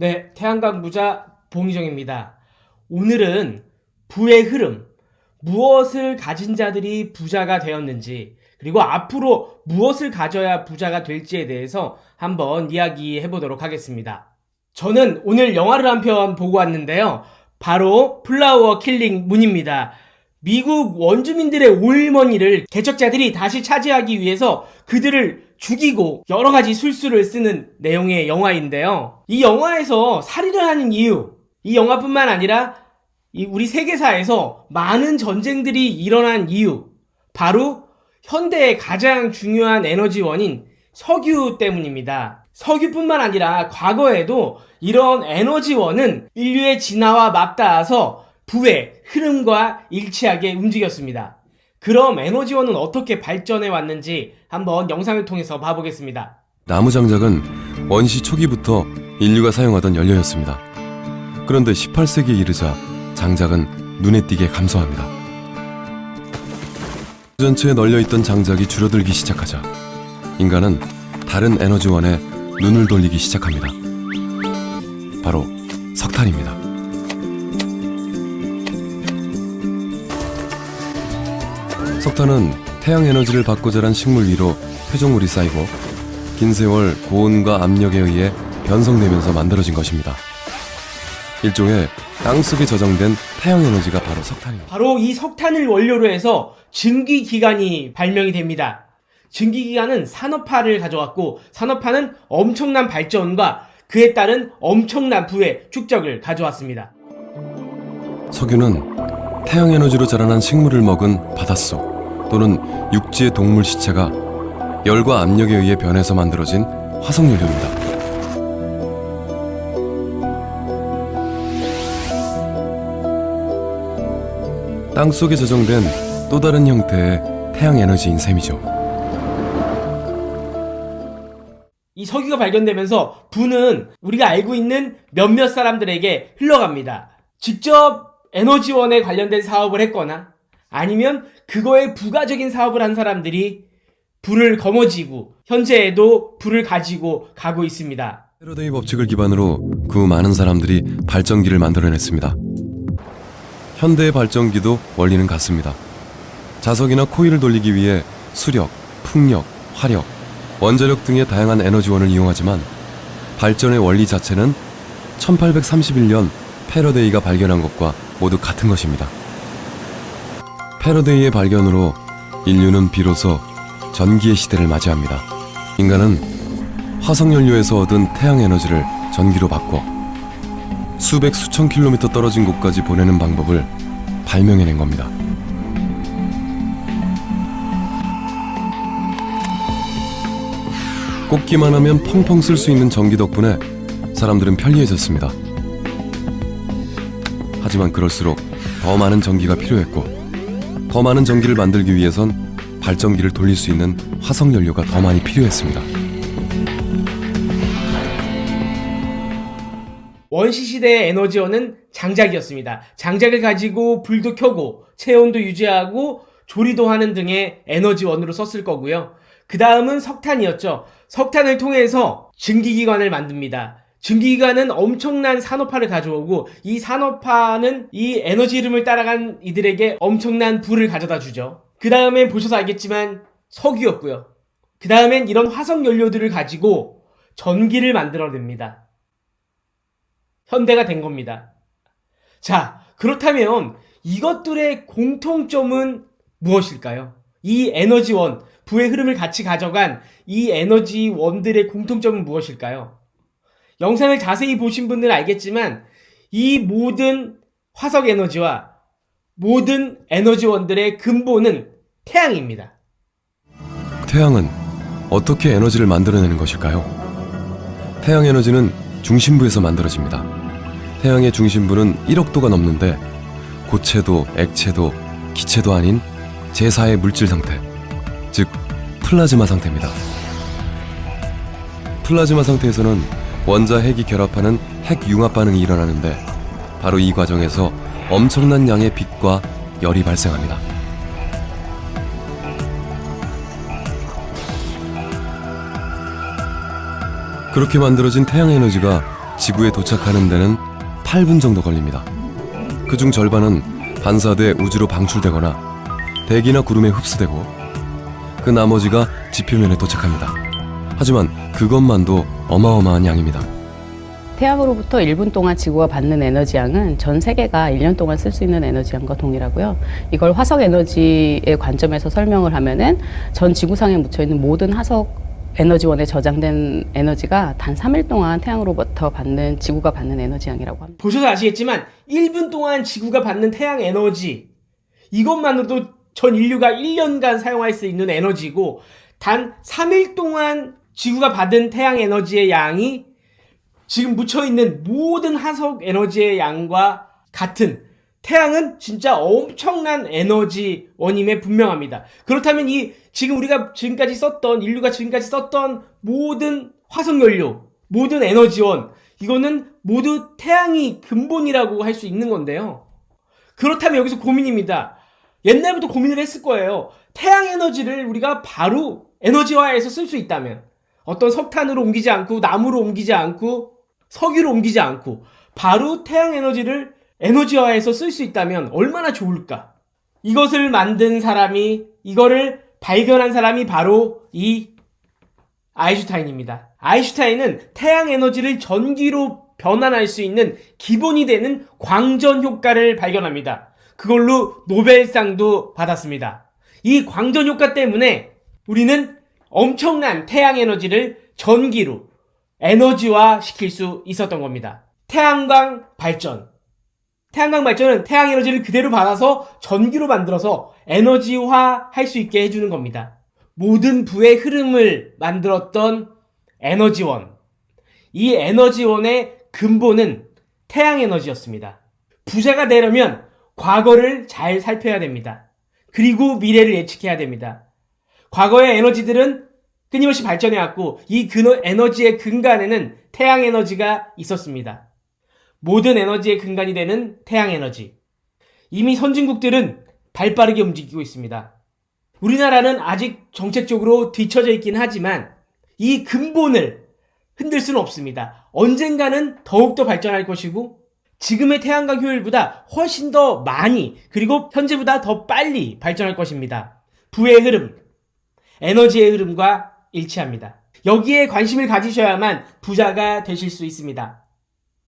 네, 태양광 부자 봉희정입니다. 오늘은 부의 흐름, 무엇을 가진 자들이 부자가 되었는지, 그리고 앞으로 무엇을 가져야 부자가 될지에 대해서 한번 이야기해 보도록 하겠습니다. 저는 오늘 영화를 한 편 보고 왔는데요. 바로 플라워 킬링 문입니다. 미국 원주민들의 올머니를 개척자들이 다시 차지하기 위해서 그들을 죽이고 여러 가지 술수를 쓰는 내용의 영화인데요. 이 영화에서 살인을 하는 이유, 이 영화뿐만 아니라 우리 세계사에서 많은 전쟁들이 일어난 이유, 바로 현대의 가장 중요한 에너지원인 석유 때문입니다. 석유뿐만 아니라 과거에도 이런 에너지원은 인류의 진화와 맞닿아서 부의 흐름과 일치하게 움직였습니다. 그럼 에너지원은 어떻게 발전해 왔는지 한번 영상을 통해서 봐보겠습니다. 나무 장작은 원시 초기부터 인류가 사용하던 연료였습니다. 그런데 18세기에 이르자 장작은 눈에 띄게 감소합니다. 전체에 널려있던 장작이 줄어들기 시작하자 인간은 다른 에너지원에 눈을 돌리기 시작합니다. 바로 석탄입니다. 석탄은 태양 에너지를 받고 자란 식물 위로 표적물이 쌓이고 긴 세월 고온과 압력에 의해 변성되면서 만들어진 것입니다. 일종의 땅속에 저장된 태양 에너지가 바로 석탄입니다. 바로 이 석탄을 원료로 해서 증기기관이 발명이 됩니다. 증기기관은 산업화를 가져왔고, 산업화는 엄청난 발전과 그에 따른 엄청난 부의 축적을 가져왔습니다. 석유는 태양 에너지로 자라난 식물을 먹은 바닷속 또는 육지의 동물 시체가 열과 압력에 의해 변해서 만들어진 화석연료입니다. 땅속에 저장된 또 다른 형태의 태양 에너지인 셈이죠. 이 석유가 발견되면서 부는 우리가 알고 있는 몇몇 사람들에게 흘러갑니다. 직접 에너지원에 관련된 사업을 했거나 아니면 그거에 부가적인 사업을 한 사람들이 부를 거머쥐고 현재에도 부를 가지고 가고 있습니다. 패러데이 법칙을 기반으로 그 많은 사람들이 발전기를 만들어냈습니다. 현대의 발전기도 원리는 같습니다. 자석이나 코일을 돌리기 위해 수력, 풍력, 화력, 원자력 등의 다양한 에너지원을 이용하지만 발전의 원리 자체는 1831년 패러데이가 발견한 것과 모두 같은 것입니다. 패러데이의 발견으로 인류는 비로소 전기의 시대를 맞이합니다. 인간은 화석연료에서 얻은 태양 에너지를 전기로 바꿔 수백 수천 킬로미터 떨어진 곳까지 보내는 방법을 발명해낸 겁니다. 꽂기만 하면 펑펑 쓸 수 있는 전기 덕분에 사람들은 편리해졌습니다. 하지만 그럴수록 더 많은 전기가 필요했고, 더 많은 전기를 만들기 위해선 발전기를 돌릴 수 있는 화석연료가 더 많이 필요했습니다. 원시시대의 에너지원은 장작이었습니다. 장작을 가지고 불도 켜고 체온도 유지하고 조리도 하는 등의 에너지원으로 썼을 거고요. 그 다음은 석탄이었죠. 석탄을 통해서 증기기관을 만듭니다. 증기기관은 엄청난 산업화를 가져오고, 이 산업화는 이 에너지 흐름을 따라간 이들에게 엄청난 부를 가져다 주죠. 그 다음에 보셔서 알겠지만 석유였고요. 그 다음엔 이런 화석연료들을 가지고 전기를 만들어냅니다. 현대가 된 겁니다. 자, 그렇다면 이것들의 공통점은 무엇일까요? 이 에너지원, 부의 흐름을 같이 가져간 이 에너지원들의 공통점은 무엇일까요? 영상을 자세히 보신 분들은 알겠지만 이 모든 화석 에너지와 모든 에너지원들의 근본은 태양입니다. 태양은 어떻게 에너지를 만들어내는 것일까요? 태양 에너지는 중심부에서 만들어집니다. 태양의 중심부는 1억도가 넘는데 고체도, 액체도, 기체도 아닌 제4의 물질 상태, 즉 플라즈마 상태입니다. 플라즈마 상태에서는 원자 핵이 결합하는 핵융합 반응이 일어나는데, 바로 이 과정에서 엄청난 양의 빛과 열이 발생합니다. 그렇게 만들어진 태양 에너지가 지구에 도착하는 데는 8분 정도 걸립니다. 그중 절반은 반사돼 우주로 방출되거나 대기나 구름에 흡수되고 그 나머지가 지표면에 도착합니다. 하지만 그것만도 어마어마한 양입니다. 태양으로부터 1분 동안 지구가 받는 에너지양은 전 세계가 1년 동안 쓸 수 있는 에너지양과 동일하고요. 이걸 화석 에너지의 관점에서 설명을 하면은 전 지구상에 묻혀있는 모든 화석 에너지원에 저장된 에너지가 단 3일 동안 태양으로부터 받는 지구가 받는 에너지양이라고 합니다. 보셔서 아시겠지만 1분 동안 지구가 받는 태양 에너지, 이것만으로도 전 인류가 1년간 사용할 수 있는 에너지고, 단 3일 동안 지구가 받은 태양 에너지의 양이 지금 묻혀있는 모든 화석 에너지의 양과 같은, 태양은 진짜 엄청난 에너지원임에 분명합니다. 그렇다면 지금 우리가 지금까지 썼던, 인류가 지금까지 썼던 모든 화석연료, 모든 에너지원, 이거는 모두 태양이 근본이라고 할 수 있는 건데요. 그렇다면 여기서 고민입니다. 옛날부터 고민을 했을 거예요. 태양 에너지를 우리가 바로 에너지화해서 쓸 수 있다면, 어떤 석탄으로 옮기지 않고, 나무로 옮기지 않고, 석유로 옮기지 않고 바로 태양 에너지를 에너지화해서 쓸 수 있다면 얼마나 좋을까? 이것을 만든 사람이, 이거를 발견한 사람이 바로 이 아인슈타인입니다. 아인슈타인은 태양 에너지를 전기로 변환할 수 있는 기본이 되는 광전 효과를 발견합니다. 그걸로 노벨상도 받았습니다. 이 광전 효과 때문에 우리는 엄청난 태양 에너지를 전기로 에너지화 시킬 수 있었던 겁니다. 태양광 발전은 태양 에너지를 그대로 받아서 전기로 만들어서 에너지화 할 수 있게 해주는 겁니다. 모든 부의 흐름을 만들었던 에너지원, 이 에너지원의 근본은 태양 에너지였습니다. 부자가 되려면 과거를 잘 살펴야 됩니다. 그리고 미래를 예측해야 됩니다. 과거의 에너지들은 끊임없이 발전해왔고, 이 에너지의 근간에는 태양 에너지가 있었습니다. 모든 에너지의 근간이 되는 태양 에너지. 이미 선진국들은 발빠르게 움직이고 있습니다. 우리나라는 아직 정책적으로 뒤처져 있긴 하지만 이 근본을 흔들 수는 없습니다. 언젠가는 더욱더 발전할 것이고, 지금의 태양광 효율보다 훨씬 더 많이, 그리고 현재보다 더 빨리 발전할 것입니다. 부의 흐름, 에너지의 흐름과 일치합니다. 여기에 관심을 가지셔야만 부자가 되실 수 있습니다.